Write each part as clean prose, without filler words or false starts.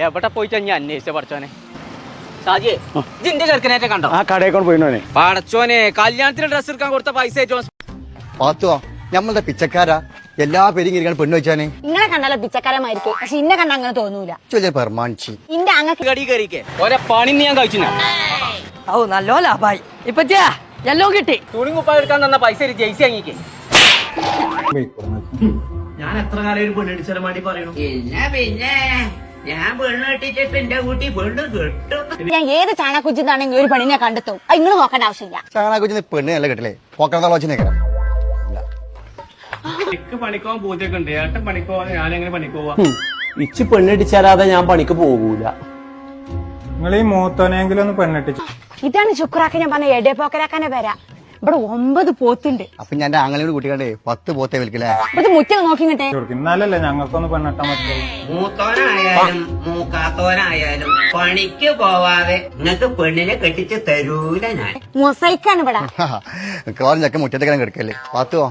എവിടെ പോയിട്ടാ ഞാൻ അന്വേഷിച്ച പഠിച്ചോനെ ഷാജിയെ ഇതിന്റെ ചെറുക്കനായിട്ട് കണ്ടോ? ആ കടയിൽ കൊണ്ട് പോയിനോനെ. പടച്ചോനെ കല്യാണത്തിന് ഡ്രസ് എടുക്കാൻ കൊടുത്ത പൈസ പാത്തുവാ നമ്മളുടെ പിച്ചക്കാരാ എല്ലാ പേരും ഇരിക്കാൻ പെണ്ണ് വെച്ചാനെ. നിങ്ങളെ കണ്ടാലോ പിച്ചക്കാരമായിരിക്കും, പക്ഷെ ഇന്നെ കണ്ട അങ്ങനെ തോന്നൂല. പെർമാനിച്ച് ഇന്റെ അങ്ങക്ക് കടി കയറിക്കേ ഒരേ പണി ഞാൻ കഴിച്ചു. ഓ നല്ലോ ലാഭായി. ഇപ്പൊ എല്ലാം കിട്ടി. തുണി കുപ്പായ എടുക്കാൻ തന്ന പൈസ ജയിച്ചു വാങ്ങിക്കേ. ഞാൻ എത്ര കാലം ഒരു പെണ്ണടിച്ചാലും വേണ്ടി പറയണു. പിന്നെ ഞാൻ പെണ്ണ് കെട്ടിച്ചിട്ട് എന്റെ കുട്ടി പെണ്ണ് കെട്ടും. ഞാൻ ഏത് ചാണകുജിന്നാണെങ്കിൽ ഒരു പെണ്ണിനെ കണ്ടെത്തും. അത് നിങ്ങൾ നോക്കേണ്ട ആവശ്യമില്ല. ചാണാക്കുച്ചിന് പെണ്ണ് നല്ല കിട്ടില്ലേ പോക്കറ എനിക്ക് പണിക്കോവാൻ പൂജയൊക്കെ ഉണ്ട്. ഏട്ടൻ പണിക്കോവാൻ ഞാനെങ്ങനെ പണിക്കോവാ? ഇച്ച് പെണ്ണിടിച്ചാലാതെ ഞാൻ പണിക്ക് പോകൂല. നിങ്ങൾ ഈ മൂത്തോനെങ്കിലും ഒന്ന് പെണ്ണിട്ടിച്ചു. ഇതാണ് ശുക്രാക്ക ഞാൻ പറഞ്ഞ എടേ പോക്കരാക്കാനെ വരാ. ഇവിടെ 9 പോത്തുണ്ട്. അപ്പൊ ഞാൻ എന്റെ ആങ്ങളോട് കൂട്ടിക്കണ്ടേ 10 പോത്തേ വിൽക്കലേ. ഇത് മുറ്റം നോക്കിങ്ങട്ടെ. എന്നാലല്ലേ ഞങ്ങൾക്കൊന്ന് പെണ്ണിട്ടാൻ പറ്റുള്ളൂ. മൂത്തോനായാലും മൂക്കാത്തോനായാലും പണിക്ക് പോവാതെ നിങ്ങൾക്ക് പെണ്ണിനെ കെട്ടിച്ച് തരൂല ഞാൻ. മൊസൈക്കാണ് ഇവിടെ. മിക്കവാറും ചക്ക മുറ്റത്തേക്കാണ് കിടക്കല്ലേ. പാത്തുവോ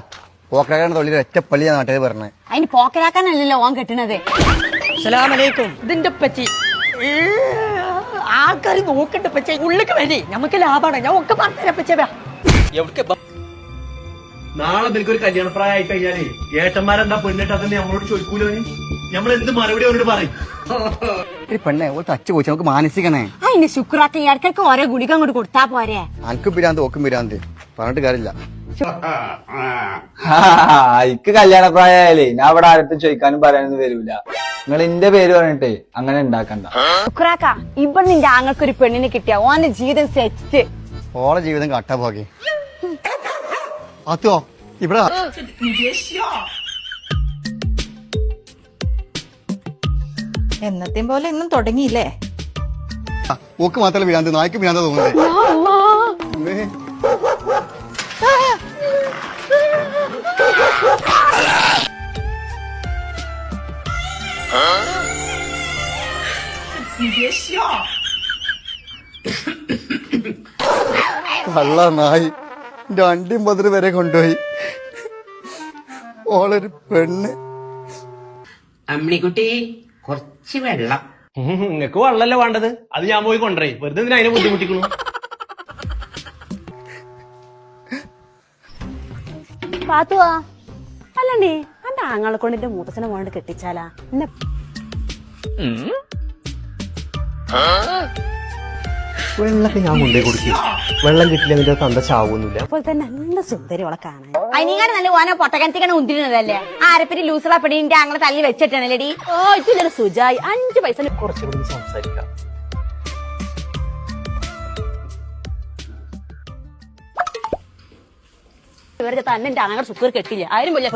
പോക്കരാക്കാണ് തൊള്ളിൽ ഒറ്റപ്പള്ളിയാ നാട്ടിൽ പറഞ്ഞത്. അതിന് പോക്കരാക്കാനല്ലല്ലോ ഓൻ കെട്ടണത്. അസ്സലാമലൈക്കും. ഇതിന്റെ പറ്റി ആൾക്കാർ നോക്കണ്ട പച്ച ഉള്ളിക്ക് വരി. നമുക്ക് ലാഭാണ്. ഞാൻ ഒക്കെ പറഞ്ഞുതരാം പച്ച. നാളെ നിനക്കൊരു കല്യാണ പ്രായം ആയി കഴിഞ്ഞാലേ ഏട്ടന്മാരെന്താ പെണ്ണിട്ടാത്തന്നെ നമ്മളോട് ചോദിക്കൂലോ? നമ്മൾ എന്ത് മറുപടി അവരോട് പറയും? ഒരു പെണ്ണെ ഒരു ടച്ച് പോയി നമുക്ക് മാനസികണേ. അതിന് ശുക്രാക്ക ഇടയ്ക്കൊക്കെ ഓരോ ഗുളിക അങ്ങോട്ട് കൊടുത്താ പോരെ. അനക്കും പിരാന്ത് ഓക്കും പിരാന്ത് പറഞ്ഞിട്ട് കാര്യമില്ല. ഇക്ക് കല്യാണ പ്രായാലേ ഞാൻ അവിടെ ആരത്തും ചോദിക്കാനും പറയാനൊന്നും വരൂല. നിങ്ങൾ എന്റെ പേര് പറഞ്ഞിട്ടേ അങ്ങനെ ഉണ്ടാക്കണ്ട. ശുക്രാക്ക ഇവിടെ നിന്റെ ആങ്ങൾക്കൊരു പെണ്ണിനെ കിട്ടിയ ഓന്റെ ജീവിതം സെറ്റ്. ഓളെ ജീവിതം കട്ടാ പോകെ. പാത്തുവോ ഇവിടെ എന്നത്തെയും പോലെ ഇന്നും തുടങ്ങിയില്ലേ? ഓക്ക് മാത്രമല്ല പിരാന്ത് നായ്ക്ക് പിരാന്ത തോന്നുന്നത്. കള്ള നായി എന്റെ അണ്ടിയും പതിര് വരെ കൊണ്ടുപോയി. ഓളൊരു പെണ്ണ്. അമ്മിണിക്കുട്ടി കുറച്ച് വെള്ളം. നിങ്ങക്ക് വെള്ളല്ലേ വേണ്ടത്? അത് ഞാൻ പോയി കൊണ്ടുവരേ. വെറുതെ എന്തിനാ അതിനെ ബുദ്ധിമുട്ടിക്കണു? പാത്തുവാ അല്ലണ്ടേ എന്റെ ആങ്ങളെ കൊണ്ട് എന്റെ മൂത്തച്ഛനെ മോണ്ട് കെട്ടിച്ചാലാ. എന്നെ വെള്ളമൊക്കെ ഞാൻ കൊണ്ടേ കൊടുക്കും. വെള്ളം കിട്ടില്ല തന്ത ചാവൊന്നുമില്ല. അപ്പോൾ തന്നെ നല്ല സുന്ദരി ഓളെ കാണാൻ. അതിനീങ്ങാട് നല്ല ഓനെ പൊട്ടക്കനത്തിക്കണ ഉന്തിരുന്നതല്ലേ. ആരപ്പറ്റി ലൂസറ പെടിന്റെ അങ്ങനെ തല്ലി വെച്ചിട്ടാണല്ലേടി. ഓ ഇതിലൊരു സുജായി 5 പൈസ കുറച്ചുകൂടി സംസാരിക്കാം. ഇവരുടെ തന്നെ എന്റെ ആങ്ങൾ സുക്കർ കെട്ടില്ല. ആരും വലിയ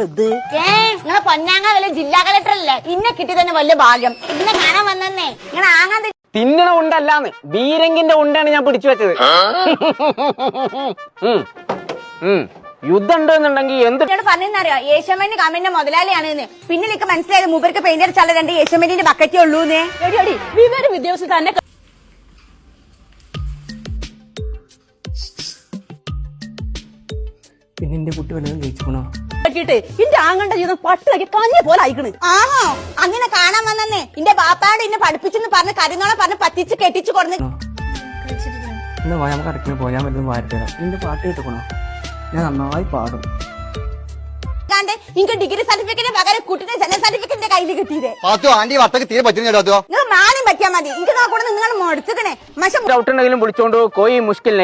നിങ്ങളെ പൊന്നാങ്ങ വല്ല ജില്ലാ കളക്ടർ അല്ലേ. ഇന്നെ കിട്ടി തന്നെ വലിയ ഭാഗ്യം. ഇന്നെ കാണാൻ വന്നേ നിങ്ങളെ ആങ്ങാൻ തിന്നണ ഉണ്ടല്ലാന്ന് ബീരങ്കിന്റെ ഉണ്ടാണ് ഞാൻ പിടിച്ചു വെച്ചത്. യുദ്ധം ഉണ്ടെന്നുണ്ടെങ്കിൽ എന്ത് പറഞ്ഞറിയോ? ഏഷ്യമ്മന്റെ കമ്പനിന്റെ മുതലാളിയാണെന്ന്. പിന്നെ എനിക്ക് മനസ്സിലായത് മൂപ്പർക്ക് പെയിന്റ് അടിച്ചാൽ 2 ഏഷ്യമ്മന്റെ ബക്കറ്റേ ഉള്ളൂന്ന്. വിവര വിദ്യാഭ്യാസം തന്നെ പിന്നെ എന്റെ കുട്ടി വല്ലതും കഴിച്ചോണോ? എന്റെ ആങ്ങളുടെ ജീവിതം പട്ടിലാക്കി കഞ്ഞ പോലെ അയക്കണ്. ആണോ? അങ്ങനെ കാണാൻ വന്നേ എന്റെ ബാപ്പാട് എന്നെ പഠിപ്പിച്ചെന്ന് പറഞ്ഞ് കരിനോളെ പറഞ്ഞ് പറ്റിച്ച് കെട്ടിച്ചു കൊടുന്ന്. നമുക്ക് അടുക്കള പോയാൻ പറ്റുന്ന വാരിത്തരാം. എന്റെ പാട്ട് കേട്ടുക്കണോ? ഞാൻ നന്നായി പാടും. എനിക്ക് ഡിഗ്രി സർട്ടിഫിക്കറ്റ് പകരം കുട്ടിയുടെ ജനന സർട്ടിഫിക്കറ്റിന്റെ കയ്യിൽ കിട്ടിയത്. ആന്റി വർത്തക്ക് തീരെ പറ്റുന്ന നിങ്ങൾ മാനം പറ്റിയാ മതി. എനിക്ക് നോക്കൂടെ നിങ്ങൾ മടുത്തുക്കണേ. ഡൗട്ട് ഉണ്ടെങ്കിലും വിളിച്ചോണ്ട് കോയി മുഷ്കിൽ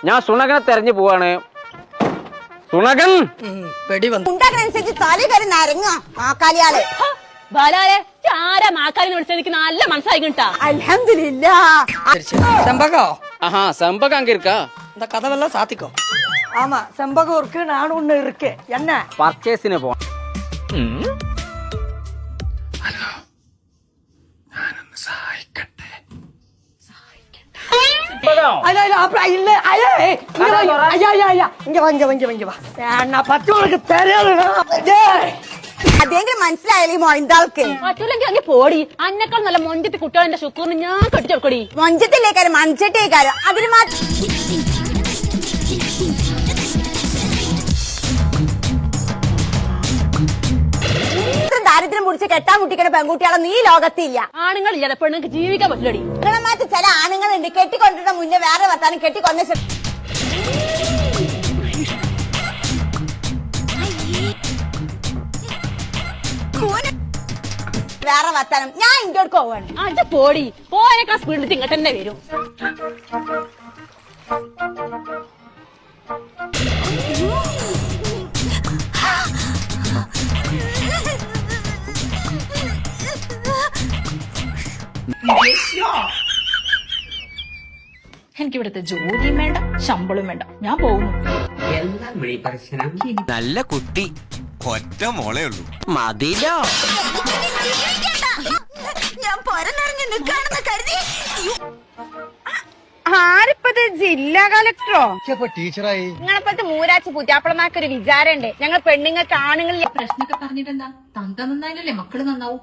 ഞാൻ സുണകനെ തെരഞ്ഞു പോവാണ്. സുണകൻ ഉണ്ടാക്കണനുസരിച്ച് തല കയറി നരങ്ങ ആക്കാലിയാളെ. ബാലാലെ ആരാ മാക്കാലിനെ വിളിച്ചത് എനിക്ക് നല്ല മനസ്സിലായി കിട്ടാ. അൽഹംദുലില്ലാ. செம்பகோ செம்பகம் அங்க இருக்கா? இந்த கதவெல்லாம் சாத்திக்கோ. ஆமா செம்பகம் இருக்கு, நானும் ஒண்ணு இருக்கு. என்ன പർച്ചേസിന് പോവാം. അതെങ്കിലും മനസ്സിലായാലേ മൊയ്താൾക്ക്. മറ്റുള്ളെങ്കിൽ അങ്ങ് പോടി. അന്നെക്കാൾ നല്ല മൊഞ്ചത്തി കുട്ടികളെ ശുക്കൂറിന് ഞാൻ കെട്ടിച്ചെടുക്കടി. മൊഞ്ചത്തിലേക്കാരും മൺചട്ടിയേക്കാരും അതിന് മാത്രം ദാരിദ്ര്യം പിടിച്ച് കെട്ടാൻ മുട്ടിക്കുന്ന പെൺകുട്ടികളെ നീ ലോകത്തില്ല. ആണുങ്ങളില്ലാതെ പെണ്ണുങ്ങൾക്ക് ജീവിക്കാൻ പറ്റില്ലടി. നിങ്ങളെ മാറ്റി ചില ആണുങ്ങളുണ്ട് കെട്ടിക്കൊണ്ടിരുന്ന മുന്നേ വേറെ വർത്താനം കെട്ടിക്കൊണ്ട വേറെ വർത്താനം. ഞാൻ ഇങ്ങോട്ട് പോവാണ്. അത് പോടി, പോയേക്കാ സ്പീഡിൽ ഇങ്ങോട്ട് തന്നെ വരും. എനിക്ക് ഇവിടുത്തെ ജോലിയും വേണ്ട, ശമ്പളം വേണ്ട, ഞാൻ പോകുന്നു. എന്താ വിളി പ്രശ്നം? നല്ല കുട്ടി, ഒറ്റ മോളേ ഉള്ളൂ, മതിലോ. ഞാൻ പൊരനിറങ്ങി നിൽക്കാണെന്ന് കരുതി. ആരിപ്പത് ജില്ലാ കളക്ടറോ? ടീച്ചറായി നിങ്ങളെപ്പോഴത്തെ മൂരാച്ചി പുറ്റാപ്പളമാക്കൊരു വിചാരമുണ്ട് ഞങ്ങൾ പെണ്ണുങ്ങൾക്ക് ആണുങ്ങളിൽ പ്രശ്നമൊക്കെ പറഞ്ഞിട്ടെന്താ? തന്ത നന്നായാലല്ലേ മക്കള് നന്നാവും.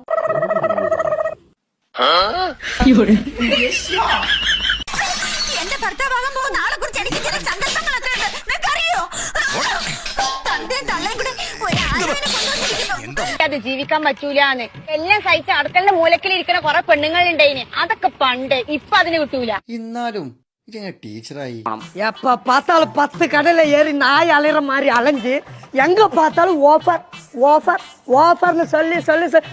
എന്റെ ഭർത്താവാകാൻ പോകുന്ന ആളെ കുറിച്ച് എനിക്ക് ചില സന്ദർഭങ്ങളൊക്കെ ഉണ്ട്. നിനക്കറിയോ? തന്തയും തള്ളയും കൂടെ ഒരാലോചന കൊണ്ടുവന്നിരിക്കുന്നു. അത് ജീവിക്കാൻ പറ്റൂലെന്ന് എല്ലാം സഹിച്ച അടുക്കളന്റെ മൂലക്കിലിരിക്കുന്ന കുറെ പെണ്ണുങ്ങളുണ്ടായിന്. അതൊക്കെ പണ്ട്, ഇപ്പൊ അതിന് കിട്ടൂല. എന്നാലും ടീച്ചറായി எப்ப பார்த்தாலும் 10 கடலை ஏறி நாய் அலைற மாதிரி அலைஞ்சு எங்க பார்த்தாலும் ஓஃபர் ஓஃபர் ഓഫർന്ന് சொல்லி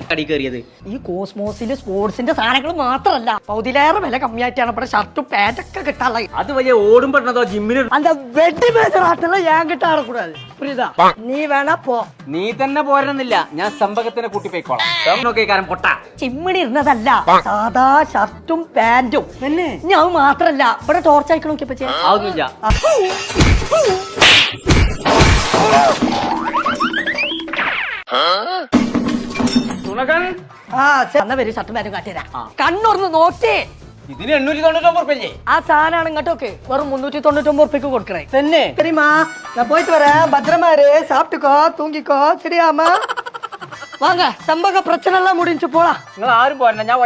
കടി കയറിയത് ഈ കോസ്മോസില് സ്പോർട്സിന്റെ സാധനങ്ങൾ മാത്രമല്ല പൗതിലേറെ വില കമ്മിയായിട്ടാണ് ഇവിടെ ഷർട്ടും പാന്റൊക്കെ കിട്ടാനുള്ളത്. അത് വലിയ ഓടും പെട്ടതോ ജിമ്മിന് அந்த வெட்டி பேசுற ஆட்டெல்லாம் என்கிட்ட ஆடக்கூடாது, புரியுதா? நீ வேணா പോ. നീ തന്നെ പോരണമെന്നില്ല, ഞാൻ സംഭവത്തിനെ കൂട്ടി പോയിക്കോളാം. നോക്കിയ കാരം പൊട്ട ചിമ്മിണി ഇരുന്നതല്ല, സാധാ ഷർട്ടും പാന്റും. ഇനി അത് മാത്രല്ല ഇവിടെ ടോർച്ച് അയക്കണം നോക്കിയപ്പോ അതൊന്നുമില്ല. എന്നാ വരും ഷർട്ടും പാന്റും കാട്ടിത്തരാം. കണ്ണൊന്ന് നോക്കി. ഇതിന് 899 റുപ്യല്ലേ? ആ സാധനമാണ് ഇങ്ങോട്ടൊക്കെ വെറും 399 റുപ്യക്ക് കൊടുക്കണേ. തന്നെ சரிம்மா, நான் போயிட்டு வரேன். பத்திரமா இரு, சாப்பிட்டுக்கோ, தூங்கிக்கோ, சரியாமா? வாங்க, சம்பக பிரச்சனை எல்லாம் முடிஞ்சு போலாம். നിങ്ങൾ ആരും പോരണ്ട, ഞാൻ